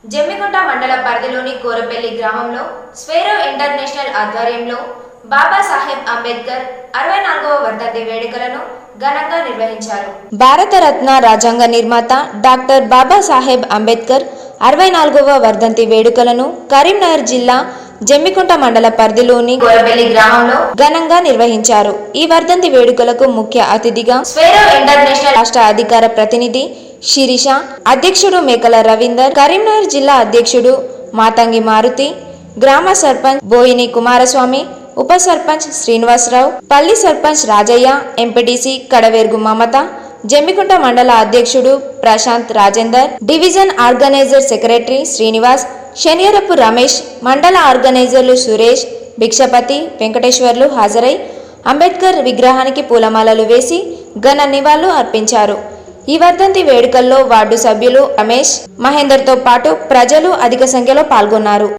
జమ్మికుంట మండల పరిధిలోని కోరపల్లి గ్రామంలో స్వేరో ఇంటర్నేషనల్ ఆధ్వర్యంలో బాబాసాహెబ్ అంబేద్కర్ 64వ వర్ధంతి వేడుకలను ఘనంగా నిర్వహించారు. భారతరత్న రాజ్యాంగ నిర్మాత డాక్టర్ బాబాసాహెబ్ అంబేద్కర్ 64వ వర్ధంతి వేడుకలను కరీంనగర్ జిల్లా జమ్మికుంట మండల పరిధిలోని కోరపల్లి గ్రామంలో ఘనంగా నిర్వహించారు. ఈ వర్ధంతి వేడుకలకు ముఖ్య అతిథిగా స్వేరో ఇంటర్నేషనల్ రాష్ట్ర అధికార ప్రతినిధి శిరీష, అధ్యక్షుడు మేకల రవీందర్, కరీంనగర్ జిల్లా అధ్యక్షుడు మాతంగి మారుతి, గ్రామ సర్పంచ్ బోయిని కుమారస్వామి, ఉప సర్పంచ్ శ్రీనివాసరావు, పల్లి సర్పంచ్ రాజయ్య, ఎంపీటీసీ కడవేర్గు మమత, జమ్మికుంట మండల అధ్యక్షుడు Prashanth Rajender, division organiser secretary Srinivas, Saniyarapu Ramesh, మండల ఆర్గనైజర్లు సురేష్, భిక్షపతి, వెంకటేశ్వర్లు హాజరై అంబేద్కర్ విగ్రహానికి పూలమాలలు వేసి ఘన నివాళులు అర్పించారు. ఈ వర్ధంతి వేడుకల్లో వార్డు సభ్యులు రమేష్, మహేందర్తో పాటు ప్రజలు అధిక సంఖ్యలో పాల్గొన్నారు.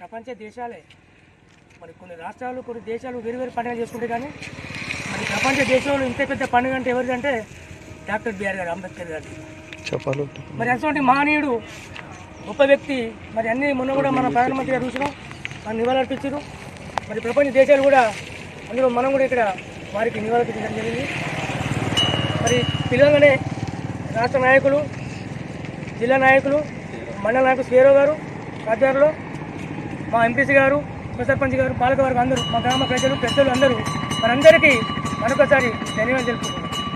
ప్రపంచ దేశాలే మరి కొన్ని రాష్ట్రాలు కొన్ని దేశాలు వేరు వేరు పండుగలు చేసుకుంటే కానీ మరి ప్రపంచ దేశంలో ఇంత పెద్ద పండుగ అంటే ఎవరిదంటే డాక్టర్ బిఆర్ గారు అంబేద్కర్ గారు చెప్పాలి. మరి అటువంటి మహనీయుడు గొప్ప వ్యక్తి. మరి అన్ని మొన్న కూడా మన ప్రధానమంత్రి గారు చూసినాం, మన నివాళులర్పించారు. మరి ప్రపంచ దేశాలు కూడా అందులో మనం కూడా ఇక్కడ వారికి నివాళులర్పించడం జరిగింది. మరి పిల్లగానే రాష్ట్ర నాయకులు, జిల్లా నాయకులు, మండల నాయకులు స్వేరో గారు ఆధ్వర్యంలో మా ఎంపీసీ గారు, ఉప సర్పంచ్ గారు, పాలకవర్గం అందరూ, మా గ్రామ ప్రజలు అందరూ మనందరికీ మరొకసారి ధన్యవాదాలు తెలుపుతున్నాం.